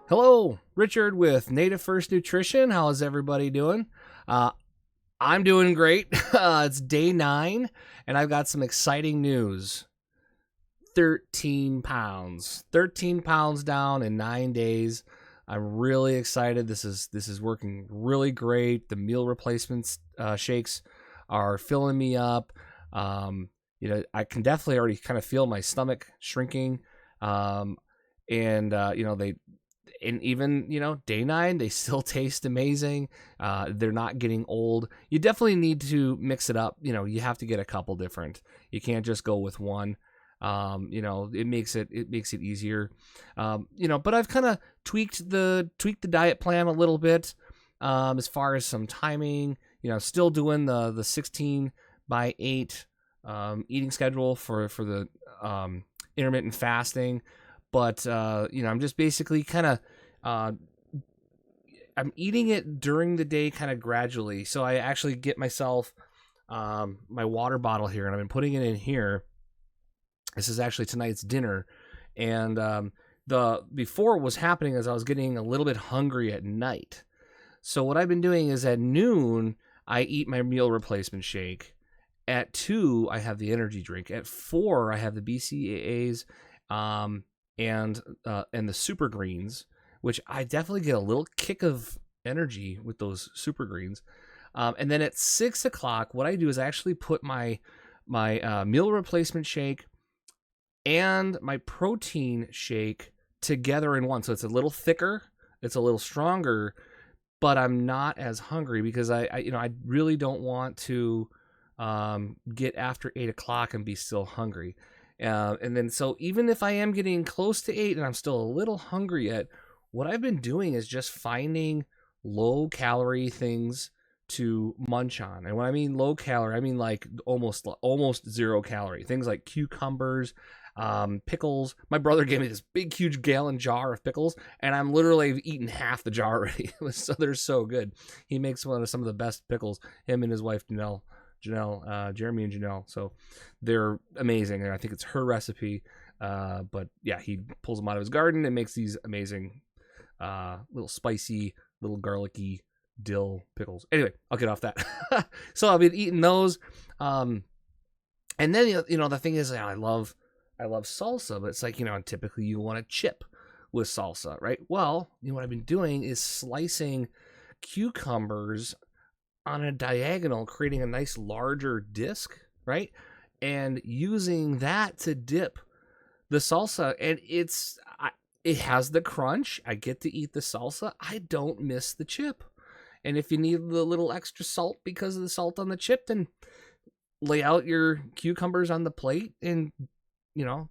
Hello, Richard with NativeFirst Nutrition. How is everybody doing? I'm doing great. It's day 9, and I've got some exciting news. 13 pounds. 13 pounds down in 9 days. I'm really excited. This is working really great. The meal replacements shakes are filling me up. I can definitely already kind of feel my stomach shrinking. And even day 9, they still taste amazing. They're not getting old. You definitely need to mix it up. You have to get a couple different. You can't just go with one. It makes it easier. But I've kind of tweaked the diet plan a little bit, as far as some timing. Still doing the 16/8 eating schedule for the intermittent fasting. But, I'm just basically kind of, I'm eating it during the day kind of gradually. So I actually get myself my water bottle here, and I've been putting it in here. This is actually tonight's dinner. And before what was happening is I was getting a little bit hungry at night. So what I've been doing is at noon, I eat my meal replacement shake. At 2, I have the energy drink. At 4, I have the BCAAs. And the super greens, which I definitely get a little kick of energy with those super greens. And then at 6 o'clock, what I do is I actually put my meal replacement shake and my protein shake together in one. So it's a little thicker, it's a little stronger, but I'm not as hungry because I really don't want to get after 8 o'clock and be still hungry. And then so even if I am getting close to 8 and I'm still a little hungry yet, what I've been doing is just finding low calorie things to munch on. And when I mean low calorie, I mean like almost 0 calorie. Things like cucumbers, pickles. My brother gave me this big, huge gallon jar of pickles, and I'm literally eaten half the jar already. So they're so good. He makes some of the best pickles, him and his wife, Jeremy and Janelle. So they're amazing. And I think it's her recipe. But yeah, he pulls them out of his garden and makes these amazing, little spicy, little garlicky dill pickles. Anyway, I'll get off that. So I've been eating those. And then, the thing is, I love salsa, but it's like, typically you want to chip with salsa, right? Well, what I've been doing is slicing cucumbers on a diagonal, creating a nice larger disc, right? And using that to dip the salsa. And it has the crunch. I get to eat the salsa. I don't miss the chip. And if you need the little extra salt because of the salt on the chip, then lay out your cucumbers on the plate and,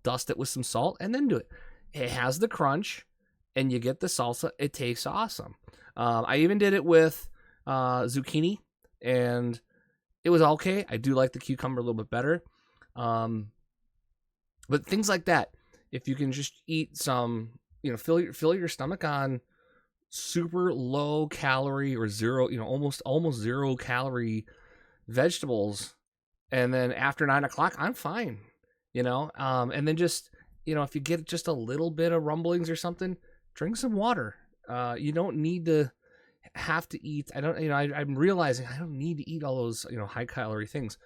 dust it with some salt and then do it. It has the crunch and you get the salsa. It tastes awesome. I even did it with zucchini, and it was okay. I do like the cucumber a little bit better. But things like that, if you can just eat some, fill your stomach on super low calorie or zero, almost 0 calorie vegetables, and then after 9 o'clock, I'm fine. And then just, if you get just a little bit of rumblings or something, drink some water. You don't need to have to eat. I'm realizing I don't need to eat all those, high calorie things.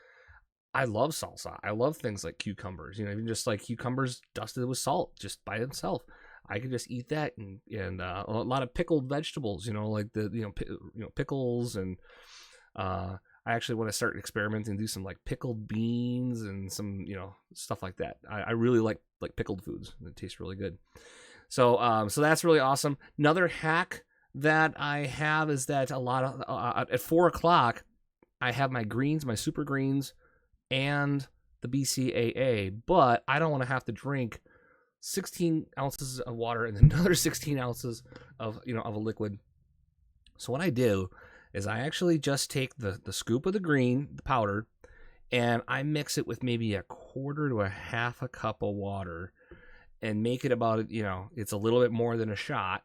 I love salsa. I love things like cucumbers, even just like cucumbers dusted with salt just by themselves. I could just eat that and a lot of pickled vegetables, like the, pickles. And I actually want to start experimenting, do some like pickled beans and some, stuff like that. I really like pickled foods. It tastes really good. So that's really awesome. Another hack that I have is that a lot of at 4 o'clock, I have my greens, my super greens, and the BCAA, but I don't want to have to drink 16 ounces of water and then another 16 ounces of a liquid. So what I do is I actually just take the scoop of the green, the powder, and I mix it with maybe a quarter to a half a cup of water and make it about, it's a little bit more than a shot,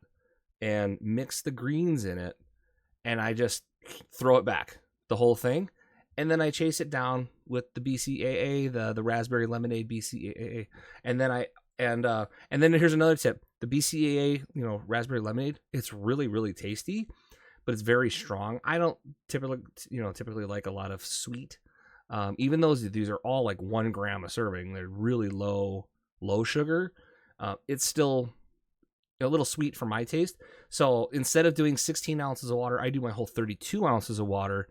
and mix the greens in it, and I just throw it back, the whole thing. And then I chase it down with the BCAA, the raspberry lemonade BCAA. And then then here's another tip. the BCAA, raspberry lemonade, it's really, really tasty, but it's very strong. I don't typically like a lot of sweet. Even though these are all like 1 gram a serving, they're really low sugar. It's still a little sweet for my taste. So instead of doing 16 ounces of water, I do my whole 32 ounces of water.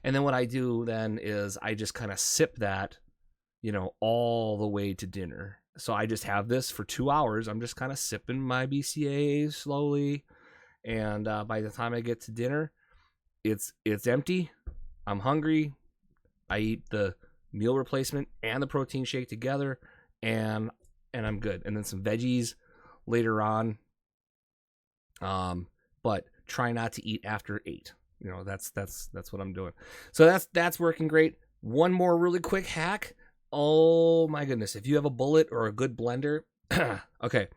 And then what I do then is I just kind of sip that, all the way to dinner. So I just have this for 2 hours. I'm just kind of sipping my BCAAs slowly. And by the time I get to dinner, it's empty. I'm hungry. I eat the meal replacement and the protein shake together, and I'm good. And then some veggies later on. But try not to eat after 8. That's what I'm doing. So that's working great. One more really quick hack. Oh my goodness. If you have a bullet or a good blender, okay,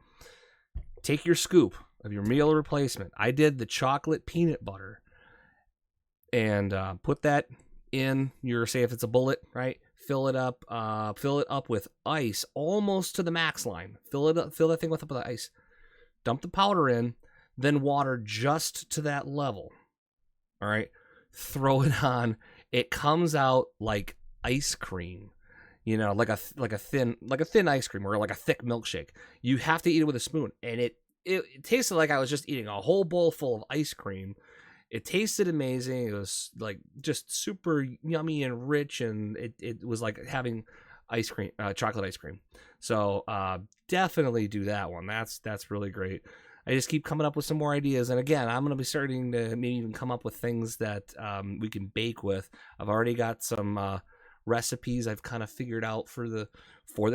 take your scoop of your meal replacement. I did the chocolate peanut butter, and put that in your, say if it's a bullet, right? Fill it up with ice almost to the max line. Fill that thing with ice. Dump the powder in, then water just to that level. All right, throw it on. It comes out like ice cream, like a thin ice cream or like a thick milkshake. You have to eat it with a spoon, and it tasted like I was just eating a whole bowl full of ice cream. It tasted amazing. It was like just super yummy and rich, and it was like having ice cream, chocolate ice cream. So definitely do that one. That's really great. I just keep coming up with some more ideas. And again, I'm going to be starting to maybe even come up with things that we can bake with. I've already got some recipes I've kind of figured out for the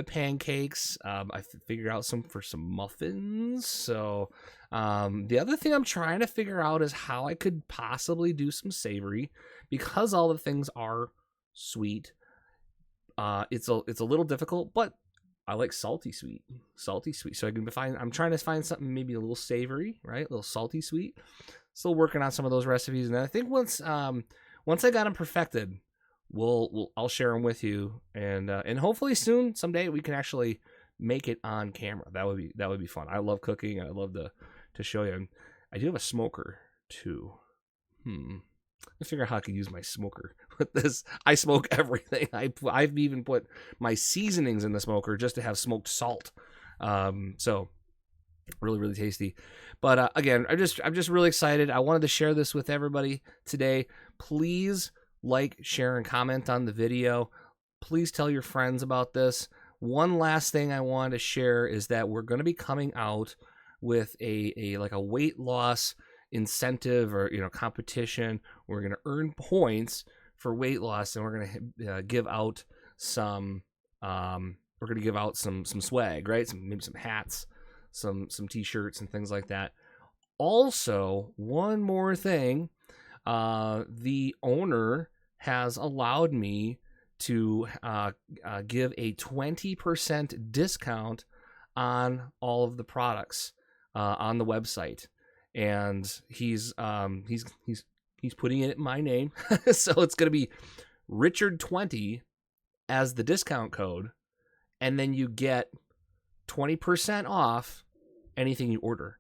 pancakes. I figured out some for some muffins. So the other thing I'm trying to figure out is how I could possibly do some savory, because all the things are sweet. It's a little difficult, but I like salty sweet. So I'm trying to find something maybe a little savory, right? A little salty sweet. Still working on some of those recipes, and I think once I got them perfected, I'll share them with you, and hopefully soon, someday, we can actually make it on camera. That would be fun. I love cooking. I love to show you. And I do have a smoker too. Let's figure out how I can use my smoker with this. I smoke everything. I've even put my seasonings in the smoker just to have smoked salt. So really, really tasty. But again, I'm just really excited. I wanted to share this with everybody today. Please like, share, and comment on the video. Please tell your friends about this. One last thing I wanted to share is that we're going to be coming out with a weight loss incentive or competition. We're going to earn points for weight loss, and we're going to give out some some swag, right? Maybe some hats, some t-shirts and things like that. Also, one more thing, the owner has allowed me to give a 20% discount on all of the products on the website, and he's putting it in my name, so it's going to be Richard20 as the discount code, and then you get 20% off anything you order,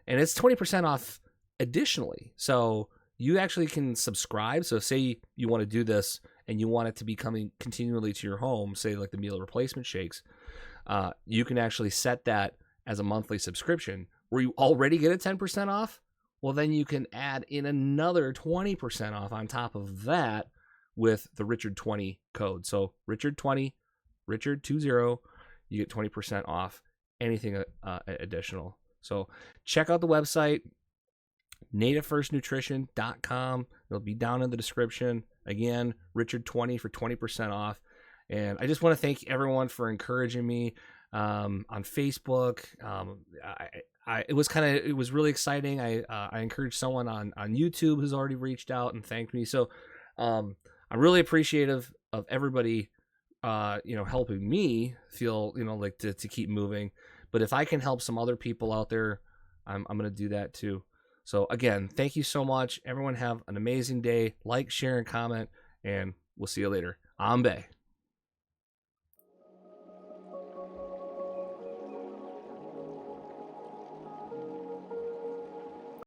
and it's 20% off additionally. So you actually can subscribe. So say you want to do this and you want it to be coming continually to your home, say like the meal replacement shakes, you can actually set that as a monthly subscription where you already get a 10% off. Well, then you can add in another 20% off on top of that with the Richard20 code. So Richard20, Richard20, you get 20% off anything additional. So check out the website, NativeFirstNutrition.com. It'll be down in the description. Again, Richard20 for 20% off. And I just want to thank everyone for encouraging me on Facebook. It was really exciting. I encouraged someone on YouTube who's already reached out and thanked me. So I'm really appreciative of everybody helping me feel like to keep moving. But if I can help some other people out there, I'm going to do that too. So again, thank you so much. Everyone have an amazing day. Like, share, and comment, and we'll see you later. Ambe.